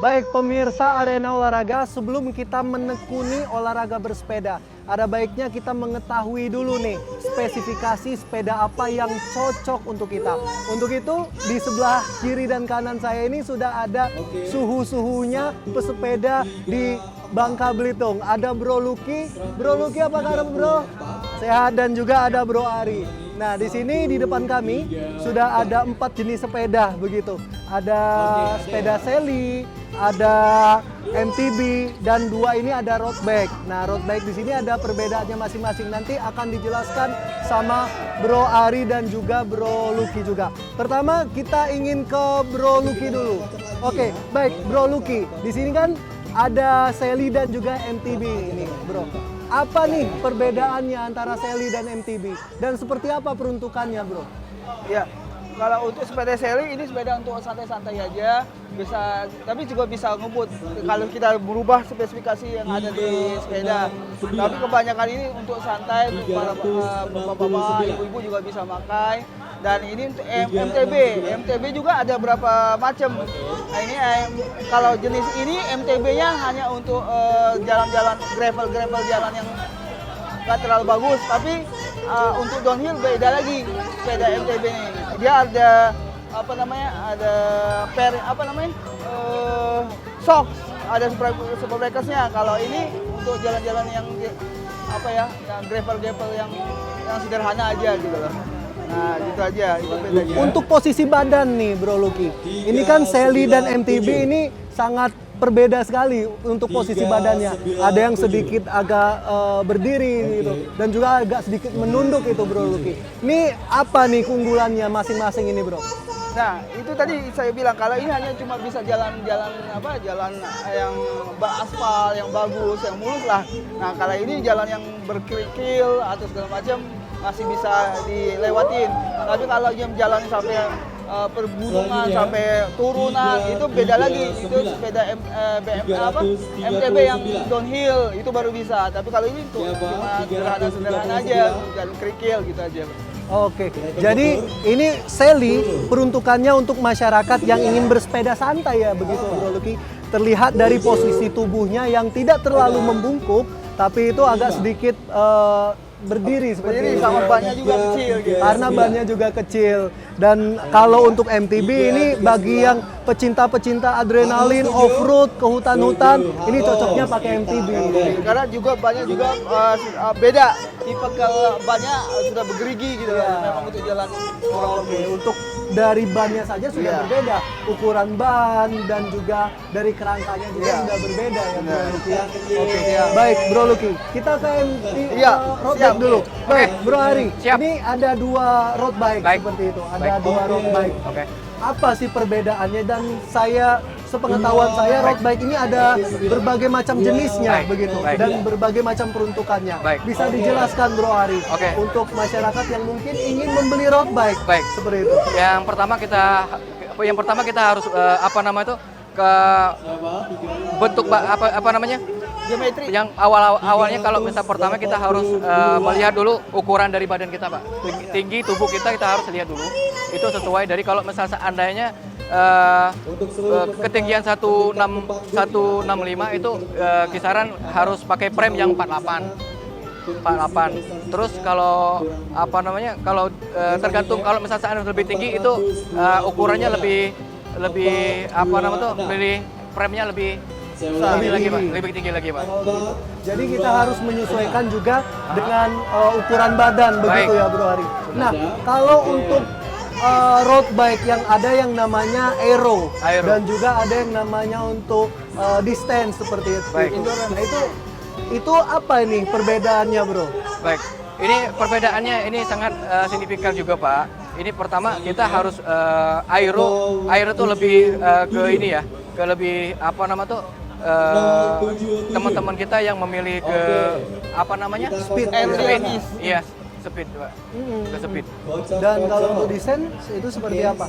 Baik pemirsa Arena Olahraga, sebelum kita menekuni olahraga bersepeda, ada baiknya kita mengetahui dulu nih spesifikasi sepeda apa yang cocok untuk kita. Untuk itu di sebelah kiri dan kanan saya ini sudah ada suhu-suhunya pesepeda di Bangka Belitung. Ada Bro Lucky. Bro Lucky apa kabar Bro? Sehat, dan juga ada Bro Ari. Nah, di sini di depan kami sudah ada 4 jenis sepeda begitu. Ada sepeda Sally, ada MTB, dan 2 ini ada road bike. Nah, road bike di sini ada perbedaannya masing-masing. Nanti akan dijelaskan sama Bro Ari dan juga Bro Lucky juga. Pertama kita ingin ke Bro Lucky dulu. Oke, baik Bro Lucky. Di sini kan ada Sally dan juga MTB ini, Bro. Apa nih perbedaannya antara Sally dan MTB? Dan seperti apa peruntukannya, Bro? Ya, kalau untuk sepeda Sally ini sepeda untuk santai-santai aja, bisa, tapi juga bisa ngebut. Kalau kita berubah spesifikasi yang ada di sepeda, tapi kebanyakan ini untuk santai, untuk para bapak-bapak, ibu-ibu juga bisa pakai. Dan ini untuk MTB juga ada berapa macam. Nah ini kalau jenis ini MTB-nya hanya untuk jalan-jalan gravel jalan yang nggak terlalu bagus, tapi untuk downhill beda lagi sepeda MTB ini. Dia ada shocks, ada super breakersnya. Kalau ini untuk jalan-jalan yang yang gravel yang sederhana aja gitu loh. Nah, gitu aja, itu bedanya. Untuk posisi badan nih, Bro Lucky. Ini kan Sally dan MTB ini sangat berbeda sekali untuk posisi badannya. Ada yang sedikit agak berdiri gitu, dan juga agak sedikit menunduk itu, Bro Lucky. Ini apa nih keunggulannya masing-masing ini, Bro? Nah, itu tadi saya bilang kalau ini hanya cuma bisa jalan yang aspal, yang bagus, yang mulus lah. Nah, kalau ini jalan yang berkerikil atau segala macam masih bisa dilewatin. Tapi kalau jalan sampai pergunungan, sampai turunan, itu beda lagi. Itu sepeda MTB yang downhill itu baru bisa. Tapi kalau ini tuh cuma sederhana aja, jalan kerikil gitu aja. Oke, jadi ini Sally peruntukannya untuk masyarakat yang ingin bersepeda santai ya, begitu Bro Lucky. Terlihat dari posisi tubuhnya yang tidak terlalu membungkuk, tapi itu agak sedikit berdiri seperti ini. Sama bannya juga kecil gitu. Karena bannya juga kecil. Dan kalau untuk MTB ini bagi yang pecinta-pecinta adrenalin, off-road, ke hutan-hutan, ini cocoknya pakai MTB. Karena juga bannya juga beda. Tipe bannya sudah bergerigi gitu ya. Memang untuk jalan. Oke, untuk dari bannya saja sudah berbeda. Ukuran ban dan juga dari kerangkanya juga sudah berbeda ya, Bro Lucky ya. Oke, baik Bro Lucky. Kita ke road bike dulu. Baik, Bro Ari. Ini ada 2 road bike seperti itu. Ada 2 road bike. Oke. Apa sih perbedaannya? Dan sepengetahuan saya road bike ini ada berbagai macam jenisnya begitu, dan berbagai macam peruntukannya. Bisa dijelaskan Bro Ari untuk masyarakat yang mungkin ingin membeli road bike seperti itu. Yang pertama kita harus ke bentuk Geometri. Yang awalnya kalau misal pertama kita harus melihat dulu ukuran dari badan kita, Pak. Tinggi tubuh kita harus lihat dulu. Itu sesuai dari kalau misal seandainya ketinggian 165 itu kisaran harus pakai frame yang 48. Terus kalau kalau tergantung kalau misal seandainya lebih tinggi itu ukurannya lebih frame-nya lebih tinggi lagi, Pak. Jadi kita harus menyesuaikan juga dengan ukuran badan begitu ya, Bro Ari. Nah, kalau untuk road bike yang ada yang namanya aero. Dan juga ada yang namanya untuk distance seperti itu. Nah, itu apa ini perbedaannya, Bro? Baik. Ini perbedaannya ini sangat signifikan juga, Pak. Ini pertama kita harus aero itu lebih ke lebih teman-teman kita yang memilih ke speed. Iya, speed, Pak. Ke speed. Dan kalau untuk desain itu seperti apa?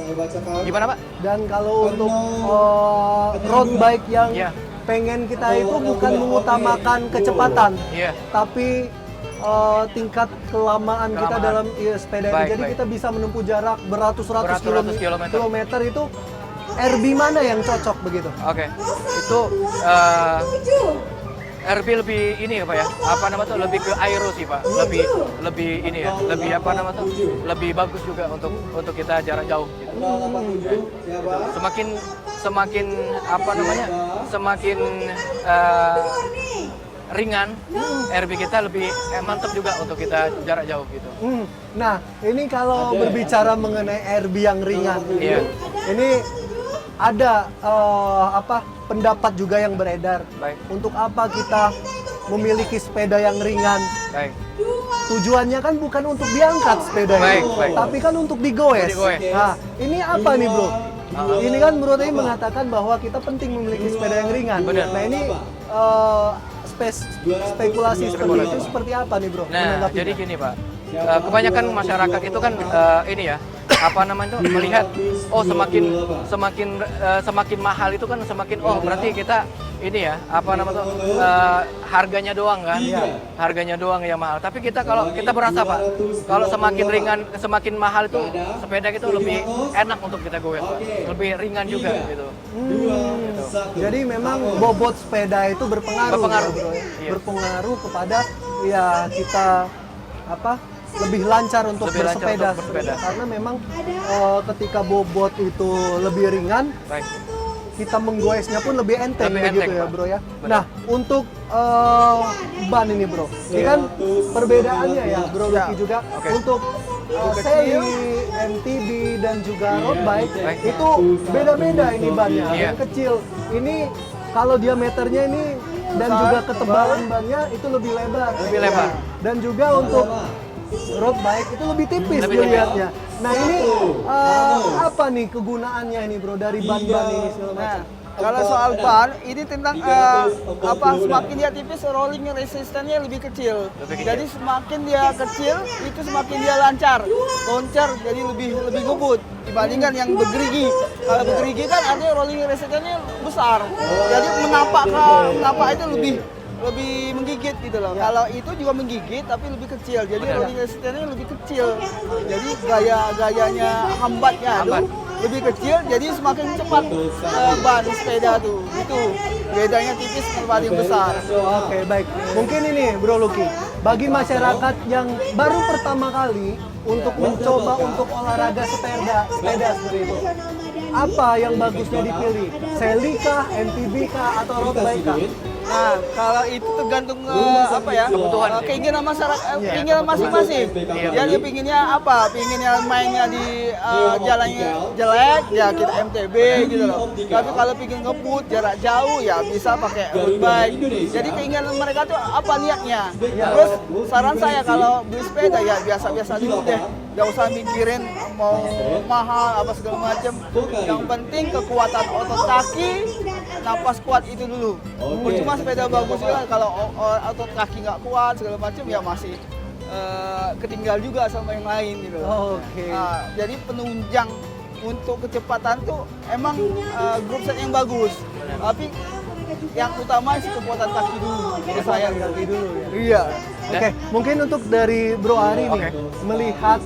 Gimana, Pak? Dan kalau untuk road bike yang pengen kita itu bukan mengutamakan kecepatan, tapi tingkat kelamaan kita dalam sepeda ini. Jadi kita bisa menempuh jarak beratus-ratus kilometer itu RB mana yang cocok begitu? Oke, itu RB lebih ini ya Pak ya, apa nama tuh lebih ke aero sih Pak, lebih ini ya, lebih apa nama tuh, lebih bagus juga untuk kita jarak jauh. Gitu. Semakin apa namanya, semakin ringan, RB kita lebih mantap juga untuk kita jarak jauh gitu. Nah, ini kalau berbicara mengenai RB yang ringan, Iya. ini ada pendapat juga yang beredar. Baik. Untuk apa kita memiliki sepeda yang ringan? Baik. Tujuannya kan bukan untuk diangkat sepeda Baik, itu, baik. tapi kan untuk digoes. Digoes. Nah, ini apa nih bro? Ini kan bro tadi mengatakan bahwa kita penting memiliki sepeda yang ringan. Benar. Nah ini spekulasi seperti itu seperti apa nih bro? Nah, menanggapinya? jadi gini Pak, kebanyakan masyarakat itu kan ini ya, apa namanya itu melihat, oh semakin mahal itu kan semakin, oh berarti kita ini ya, apa namanya itu harganya doang kan, harganya doang yang mahal. Tapi kalau kita berasa Pak, kalau semakin ringan, semakin mahal itu sepeda itu lebih enak untuk kita goes, lebih ringan juga gitu. Jadi memang bobot sepeda itu berpengaruh, Berpengaruh. ya, bro, ya? Iya. Berpengaruh kepada ya kita lebih lancar untuk Lebih lancar bersepeda. untuk bersepeda. Karena memang ketika bobot itu lebih ringan, Baik. kita menggoesnya pun lebih enteng, Lebih begitu enteng, ya Pak. bro ya. Benar. Nah untuk ban ini bro, ini kan perbedaannya ya bro Ya. Lucky juga Oke. untuk Sally, MTB dan juga road bike Baik. itu beda-beda ini bannya. Iya. Yang kecil ini kalau diameternya ini dan juga ketebalan bannya itu lebih lebar. Lebih lebar. Dan juga untuk road bike itu lebih tipis Lebih tipis. dilihatnya. Nah ini apa nih kegunaannya ini bro dari ban-ban ini segala Nah, macam? kalau soal ban, ini tentang semakin dia tipis, rolling resistannya lebih kecil. Lebih kecil. Jadi semakin dia kecil, itu semakin dia lancar, loncar, jadi lebih ngebut dibandingkan yang bergerigi. Kalau bergerigi kan artinya rolling resistannya besar, jadi menapak itu lebih menggigit gitu loh. Kalau itu juga menggigit tapi lebih kecil, jadi Benar. rolling resistannya lebih kecil. Jadi gayanya hambatnya Hambat. tuh lebih kecil, jadi semakin cepat ban sepeda tuh. Itu bedanya tipis paling besar. Oke baik. Mungkin ini Bro Lucky, bagi masyarakat yang baru pertama kali untuk mencoba untuk olahraga sepeda seperti itu, apa yang bagusnya dipilih? Sally kah, MTB kah, atau road bike kah? Nah, kalau itu tergantung Kebutuhan. keinginan masyarakat, keinginan masing-masing. Dia pinginnya apa? Pinginnya mainnya di jalannya jelek, ya kita MTB gitu loh. Tapi kalau pingin ngebut jarak jauh, ya bisa pakai road bike. Jadi keinginan mereka tuh apa niatnya. Terus saran saya kalau beli sepeda ya biasa-biasa dulu deh. Gak usah mikirin mau mahal apa segala macam. Yang penting kekuatan otot kaki, napas kuat itu dulu. Cuma sepeda bagus juga kalau otot kaki nggak kuat segala macam ya masih ketinggal juga sama yang lain gitu. Oke. Nah, jadi penunjang untuk kecepatan tuh emang grup set yang bagus. Tapi yang utama sih kekuatan kaki dulu. Menurut saya Kaki dulu ya. Iya. Oke, mungkin untuk dari Bro Ari nih, Oke. melihat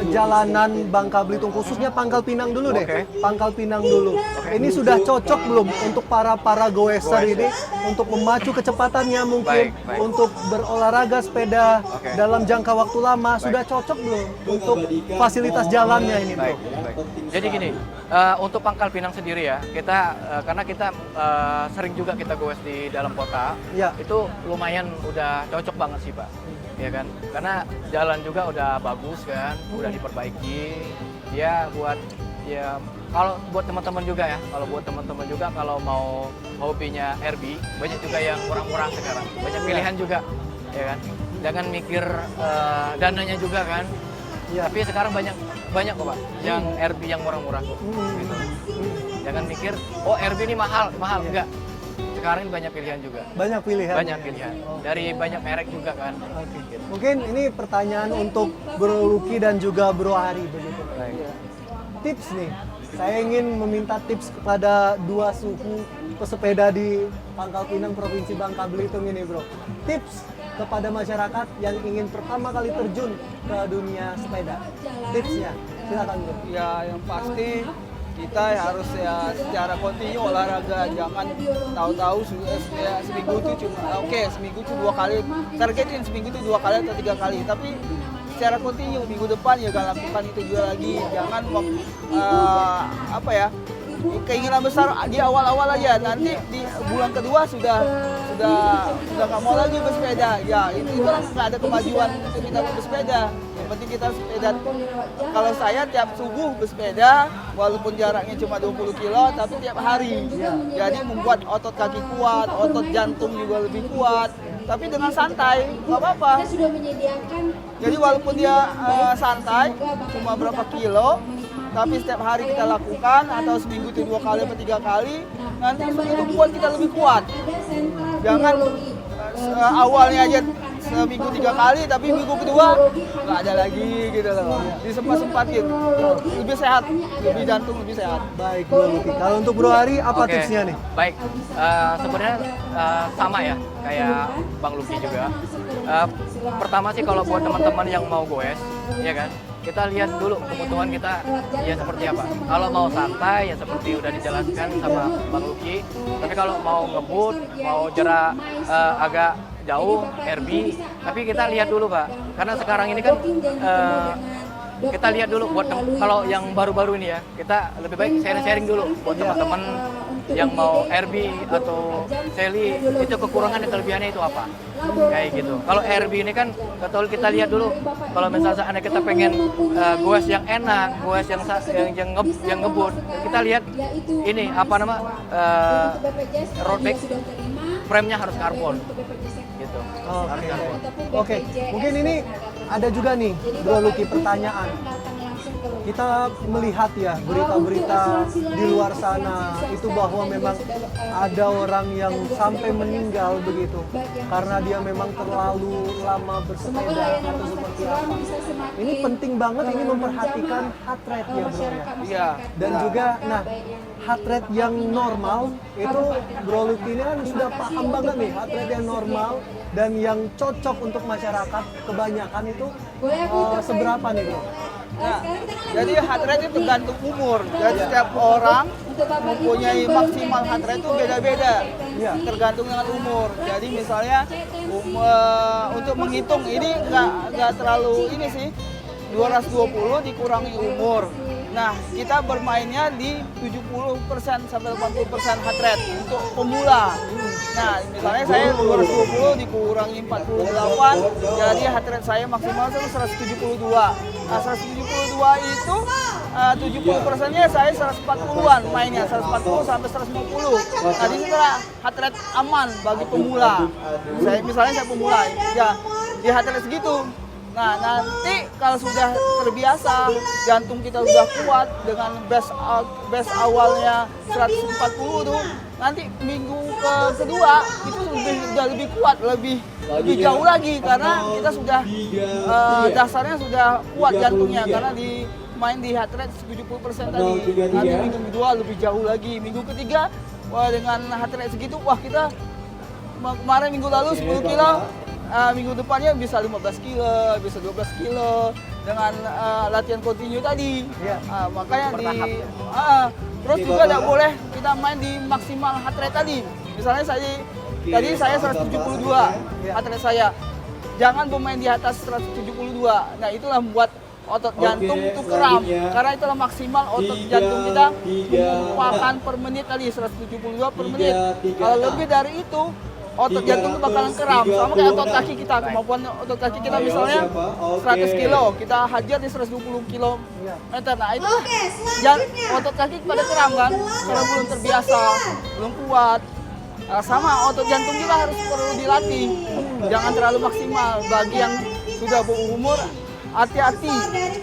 jalanan Bangka Belitung, khususnya Pangkal Pinang dulu deh. Oke. Pangkal Pinang dulu. Ini sudah cocok belum untuk para goeser ini untuk memacu kecepatannya mungkin, Baik. untuk berolahraga sepeda Oke. dalam jangka waktu lama, sudah cocok belum untuk fasilitas jalannya ini, Bro? Baik. Jadi gini, untuk Pangkal Pinang sendiri ya, kita karena kita sering juga kita goes di dalam kota, Ya. itu lumayan udah cocok banget sih Pak, ya kan? Karena jalan juga udah bagus kan, udah diperbaiki. Ya kalau buat teman-teman juga ya, kalau mau hobinya RB, banyak juga yang murah-murah sekarang, banyak pilihan juga, ya kan? Jangan mikir dananya juga kan. Ya. Tapi sekarang banyak kok Pak, yang RB yang murah-murah kok. Gitu. Jangan mikir, oh RB ini mahal, enggak. Sekarang ini banyak pilihan juga. Banyak pilihan. Banyak pilihan. Dari banyak merek juga kan. Oke. Gitu. Mungkin ini pertanyaan untuk Bro Lucky dan juga Bro Ari begitu. Baik. Tips nih, saya ingin meminta tips kepada dua suku pesepeda di Pangkal Pinang, Provinsi Bangka Belitung ini bro. Tips kepada masyarakat yang ingin pertama kali terjun ke dunia sepeda. Tipsnya, silakan bro. Ya yang pasti kita harus ya secara kontinu olahraga, jangan tahu-tahu ya, seminggu itu cuma seminggu itu 2 kali, targetin seminggu itu 2 kali atau 3 kali, tapi secara kontinu minggu depan ya gak lakukan itu juga lagi, jangan keinginan besar di awal-awal aja, nanti di bulan kedua sudah nggak mau lagi bersepeda, ya itu kan nggak ada kemajuan untuk kita bersepeda. Yang penting kita sepeda. Kalau saya tiap subuh bersepeda, walaupun jaraknya cuma 20 kilo, tapi tiap hari. Jadi membuat otot kaki kuat, otot jantung juga lebih kuat. Tapi dengan santai, nggak apa-apa. Jadi walaupun dia santai, cuma berapa kilo, tapi setiap hari kita lakukan atau seminggu itu 2 kali atau 3 kali, nanti itu membuat kita lebih kuat. Jangan awalnya aja seminggu 3 kali, tapi minggu kedua nggak ada lagi gitu loh. Disempat-sempatin, lebih sehat, lebih jantung lebih sehat. Baik Bro Lucky. Kalau untuk Bro Ari apa Oke, tipsnya nih? Baik, sebenarnya sama ya kayak Bang Lucky juga. Pertama sih kalau buat teman-teman yang mau goes, ya kan, kita lihat dulu kebutuhan kita ya seperti apa. Kalau mau santai ya seperti udah dijelaskan sama Bang Lucky. Tapi kalau mau ngebut, mau jarak agak jauh, RB, tapi kita lihat dulu Pak. Karena sekarang ini kan kita lihat dulu buat kalau yang baru-baru ini ya, kita lebih baik sharing-sharing dulu buat teman-teman yang mau RB atau Sally, itu kekurangan dan kelebihannya itu apa, kayak gitu. Kalau RB ini kan betul kita lihat dulu, kalau misalnya anda kita pengen goes yang enak, goes yang ngebut, kita lihat ini apa nama road bike, frame-nya harus karbon gitu. Harus karbon. Oke, mungkin ini ada juga nih Bro Lucky pertanyaan. Kita melihat ya berita-berita di luar sana itu bahwa memang ada orang yang sampai meninggal begitu karena dia memang terlalu lama bersepeda atau seperti apa. Ini penting banget ini memperhatikan heart rate ya Bro ya. Iya. Dan juga nah heart rate yang normal itu Bro Lucky ini kan sudah paham banget nih heart rate yang normal dan yang cocok untuk masyarakat kebanyakan itu seberapa nih Bro? Nah, jadi heart rate itu tergantung umur. Jadi setiap orang mempunyai maksimal heart rate itu beda-beda, tergantung dengan umur. Jadi misalnya untuk menghitung ini nggak terlalu ini sih, 220 dikurangi umur. Nah, kita bermainnya di 70% sampai 80% heart rate untuk pemula. Nah, misalnya saya 220 dikurangi 48, jadi heart rate saya maksimal 172. Nah, 172 itu 70%-nya saya 140-an mainnya, 140 sampai 150. Nah, di situ heart rate aman bagi pemula. Misalnya saya pemula, ya di heart rate segitu. Nah, nanti kalau sudah terbiasa, jantung kita sudah kuat dengan base awalnya 140 tuh, nanti minggu kedua itu sudah lebih kuat, lebih jauh lagi karena kita sudah dasarnya sudah kuat jantungnya karena main di heart rate 70% tadi. Nanti minggu kedua lebih jauh lagi, minggu ketiga dengan heart rate segitu, kita kemarin minggu lalu 10 kilo. Minggu depannya bisa 15 kilo, bisa 12 kilo dengan latihan kontinu tadi. Makanya terus juga tidak boleh kita main di maksimal heart rate tadi. Misalnya tadi saya 172 heart rate saya. Jangan bermain di atas 172. Nah, itulah membuat otot jantung itu kram. Karena itulah maksimal otot jantung kita mempakan per menit tadi 172 per menit. Kalau lebih dari itu otot jantung itu bakalan kram, sama kayak otot kaki kita, kemampuan otot kaki kita misalnya 100 kilo, kita hajar di 120 kilometer. Nah itu otot kaki pada kram kan, karena belum terbiasa, belum kuat. Sama otot jantung kita harus perlu dilatih, jangan terlalu maksimal. Bagi yang sudah berumur, hati-hati,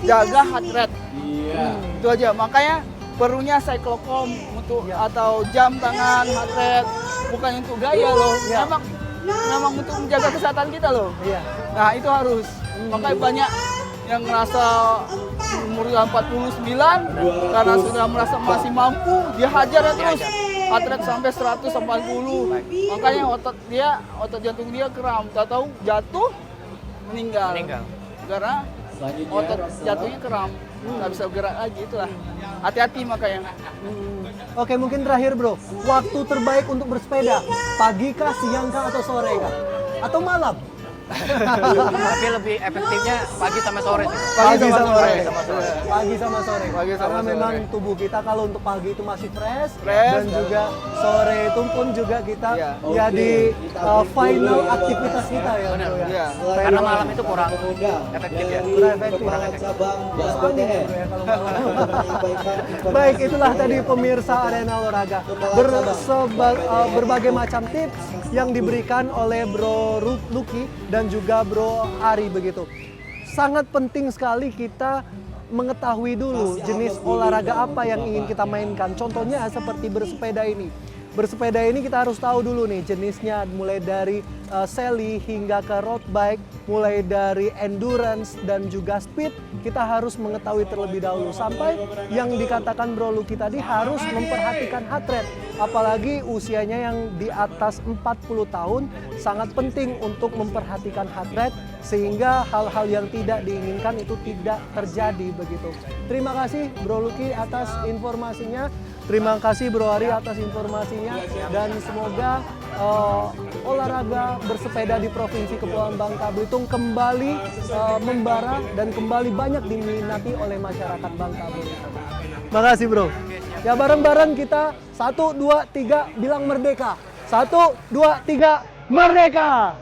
jaga heart rate. Itu aja, makanya perlunya cyclocom atau jam tangan heart rate. Bukan untuk gaya loh, memang untuk menjaga kesehatan kita loh. Nah itu harus. Makanya banyak yang ngerasa umurnya 49 karena sudah merasa masih mampu, dia hajar terus heart rate sampai 180. Makanya otot jantung dia kram, tahu jatuh meninggal. Karena otot jantungnya kram. nggak bisa bergerak lagi, itulah. Hati-hati makanya. Oke, mungkin terakhir bro, waktu terbaik untuk bersepeda, pagi kah, siang kah, atau sore kah? Atau malam? Tapi lebih efektifnya pagi sama sore sih. Pagi sama sore. Iya. Pagi sama sore. Pagi sama Karena sore. memang tubuh kita kalau untuk pagi itu masih fresh, Fresh, dan juga sore itu pun juga kita Iya. ya di final aktivitas kita ya bro ya. Iya. Karena malam itu kurang efektif ya. Kurang efektif. Angin ya bro ya kalau malam. Baik, itulah tadi pemirsa Arena Olahraga. Berbagai macam tips yang diberikan oleh Bro Lucky dan juga Bro Ari begitu. Sangat penting sekali kita mengetahui dulu jenis olahraga apa yang ingin kita mainkan. Contohnya seperti bersepeda ini. Bersepeda ini kita harus tahu dulu nih jenisnya, mulai dari sally hingga ke road bike, mulai dari endurance dan juga speed, kita harus mengetahui terlebih dahulu. Sampai yang dikatakan Bro Lucky tadi harus memperhatikan heart rate. Apalagi usianya yang di atas 40 tahun, sangat penting untuk memperhatikan heart rate sehingga hal-hal yang tidak diinginkan itu tidak terjadi begitu. Terima kasih Bro Lucky atas informasinya. Terima kasih Bro Ari atas informasinya, dan semoga olahraga bersepeda di Provinsi Kepulauan Bangka Belitung kembali membara dan kembali banyak diminati oleh masyarakat Bangka Belitung. Makasih Bro. Ya, bareng-bareng kita 1, 2, 3 bilang merdeka. 1, 2, 3 merdeka.